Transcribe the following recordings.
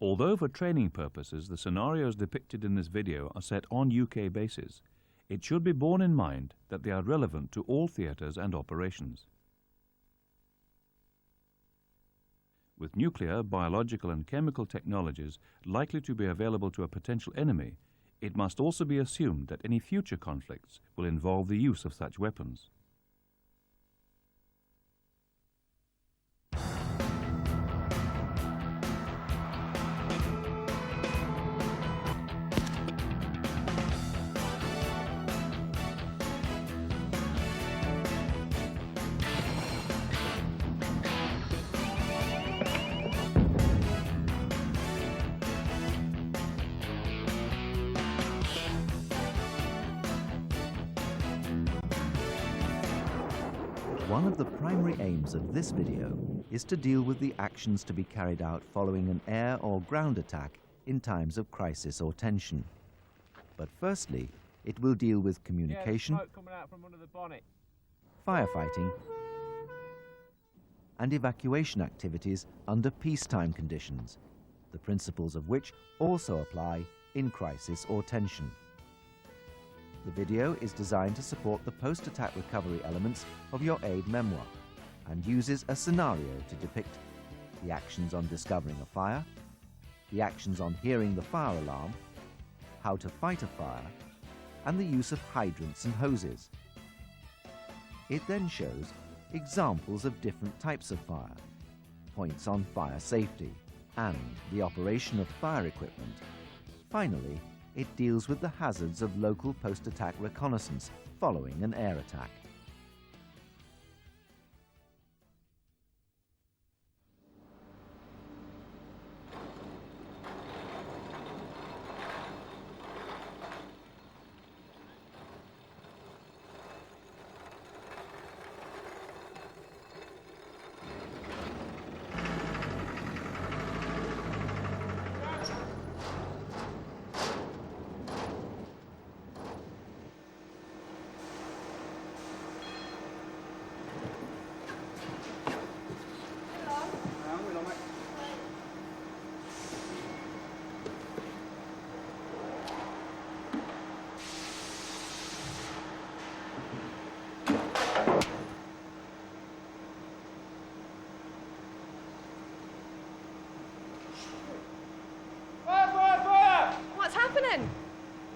Although for training purposes the scenarios depicted in this video are set on UK bases, it should be borne in mind that they are relevant to all theatres and operations. With nuclear, biological and chemical technologies likely to be available to a potential enemy, it must also be assumed that any future conflicts will involve the use of such weapons. One of the primary aims of this video is to deal with the actions to be carried out following an air or ground attack in times of crisis or tension. But firstly, it will deal with communication, smoke coming out from under the bonnet, firefighting, and evacuation activities under peacetime conditions, the principles of which also apply in crisis or tension. The video is designed to support the post-attack recovery elements of your aid memoir and uses a scenario to depict the actions on discovering a fire, the actions on hearing the fire alarm, how to fight a fire, and the use of hydrants and hoses. It then shows examples of different types of fire, points on fire safety, and the operation of fire equipment. Finally, it deals with the hazards of local post-attack reconnaissance following an air attack.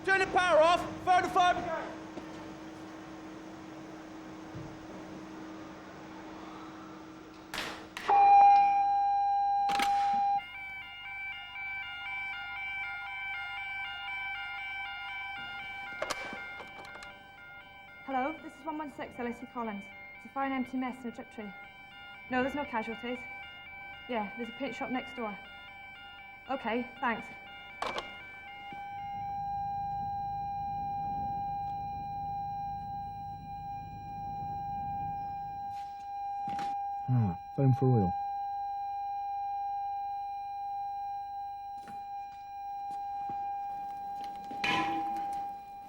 Turn the power off! Fire the fire brigade! Hello, this is 116 LAC Collins. It's a fire and empty mess in a drip tree. No, there's no casualties. Yeah, there's a paint shop next door. Okay, thanks. Phone for oil.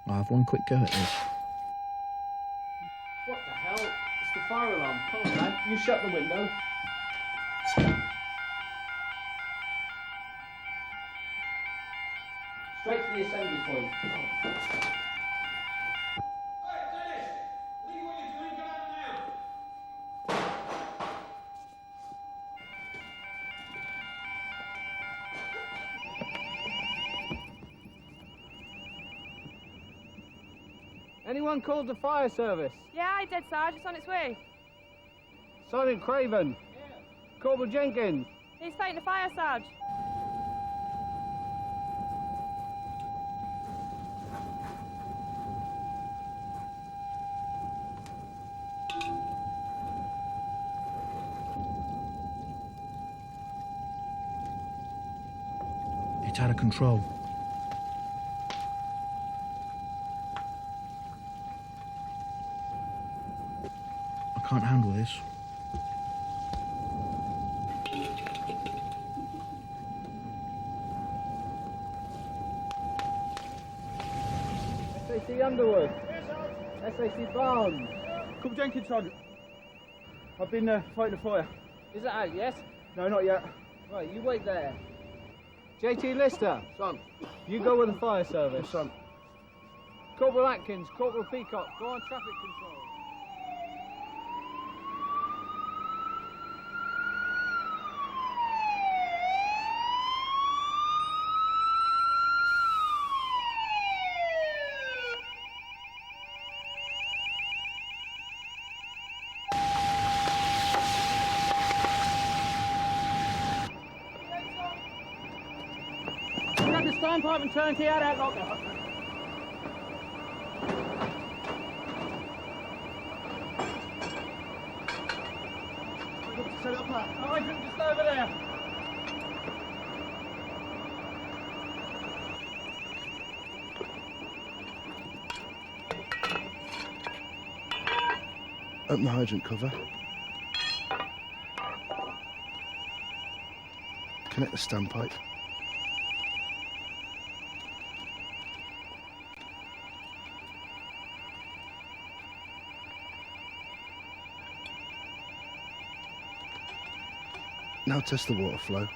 I'll have one quick go at this. What the hell? It's the fire alarm. Come on, man. You shut the window. Straight to the assembly point. Anyone called the fire service? Yeah, I did, Sarge. It's on its way. Sergeant Craven. Yeah. Corporal Jenkins. He's fighting a fire, Sarge. It's out of control. I can't handle this. SAC Underwood. SAC Barnes. Corporal Jenkins, Sergeant. I've been fighting a fire. Is that out, yes? No, not yet. Right, you wait there. JT Lister, Son. you go with the fire service. Son. Corporal Atkins, Corporal Peacock, go on traffic control. Grab the standpipe and turn key out that locker. Set it up there. Oh, just over there. Open the hydrant cover. Connect the standpipe. Now test the water flow.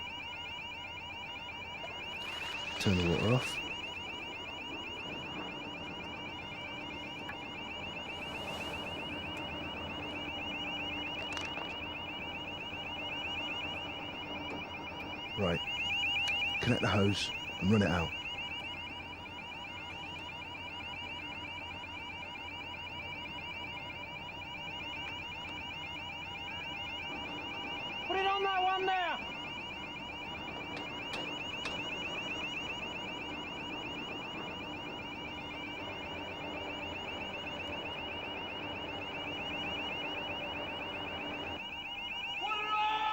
Turn the water off. Right. Connect the hose and run it out. Put it on that one there.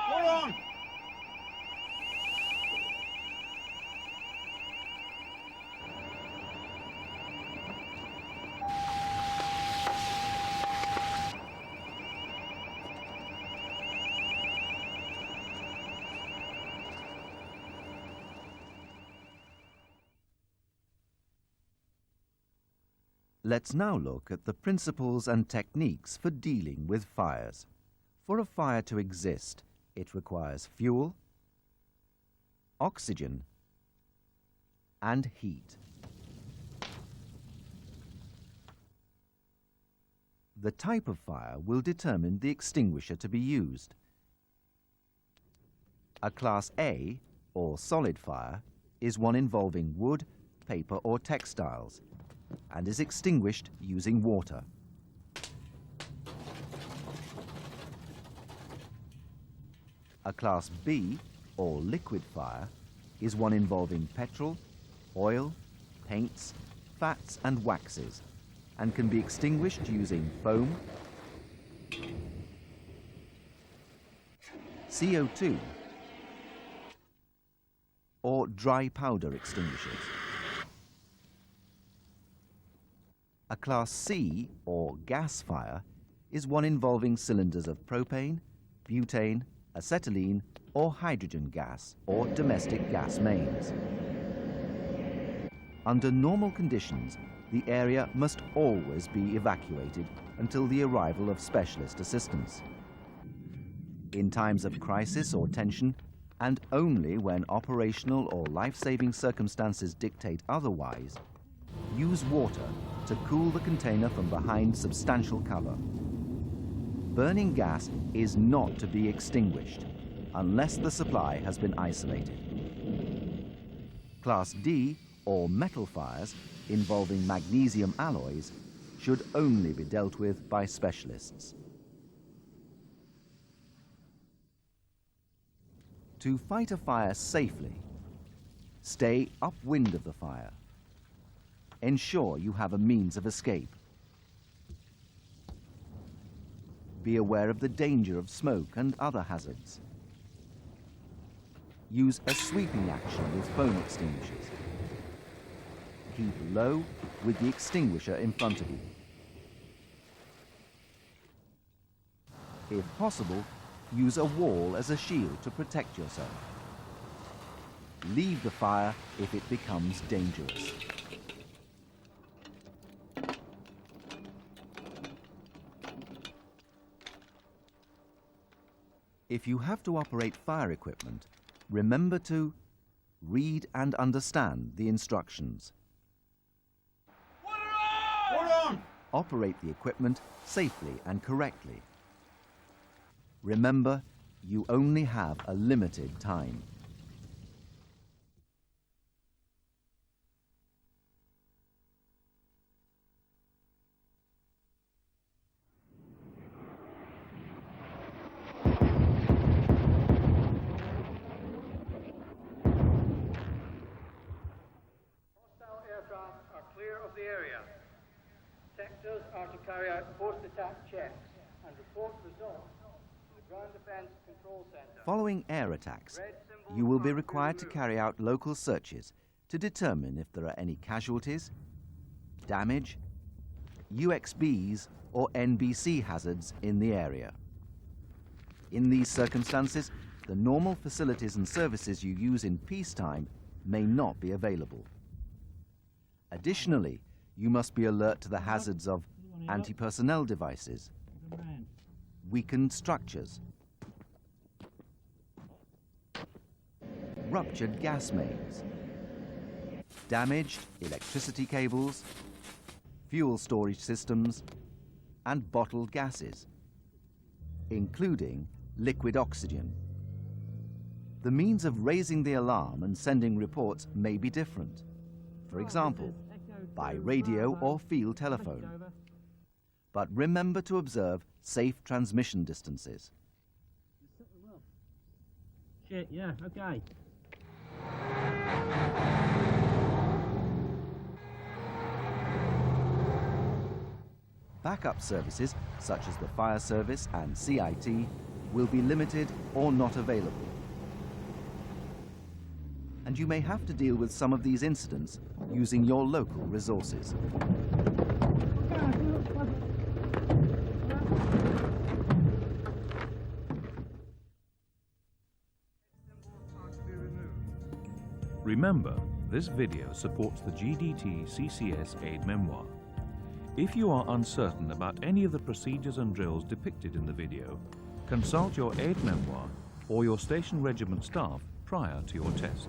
Put it on! Let's now look at the principles and techniques for dealing with fires. For a fire to exist, it requires fuel, oxygen, and heat. The type of fire will determine the extinguisher to be used. A Class A, or solid fire, is one involving wood, paper, or textiles, and is extinguished using water. A Class B, or liquid fire, is one involving petrol, oil, paints, fats and waxes, and can be extinguished using foam, CO2, or dry powder extinguishers. A Class C, or gas fire, is one involving cylinders of propane, butane, acetylene, or hydrogen gas, or domestic gas mains. Under normal conditions, the area must always be evacuated until the arrival of specialist assistance. In times of crisis or tension, and only when operational or life-saving circumstances dictate otherwise, use water to cool the container from behind substantial cover. Burning gas is not to be extinguished unless the supply has been isolated. Class D, or metal fires, involving magnesium alloys, should only be dealt with by specialists. To fight a fire safely, stay upwind of the fire. Ensure you have a means of escape. Be aware of the danger of smoke and other hazards. Use a sweeping action with foam extinguishers. Keep low with the extinguisher in front of you. If possible, use a wall as a shield to protect yourself. Leave the fire if it becomes dangerous. If you have to operate fire equipment, remember to Read and understand the instructions. Water on! Operate the equipment safely and correctly. Remember, you only have a limited time. Hostile aircraft are clear of the area. Sectors are to carry out post-attack checks and report results to the Ground Defence Control Centre. Following air attacks, you will be required to carry out local searches to determine if there are any casualties, damage, UXBs or NBC hazards in the area. In these circumstances, the normal facilities and services you use in peacetime may not be available. Additionally, you must be alert to the hazards of anti-personnel devices, weakened structures, ruptured gas mains, damaged electricity cables, fuel storage systems, and bottled gases, including liquid oxygen. The means of raising the alarm and sending reports may be different. For example, by radio or field telephone. But remember to observe safe transmission distances. Shit, yeah, okay. Backup services, such as the fire service and CIT, will be limited or not available. And you may have to deal with some of these incidents using your local resources. Remember, this video supports the GDT CCS aid memoir. If you are uncertain about any of the procedures and drills depicted in the video, consult your aid memoir or your station regiment staff prior to your test.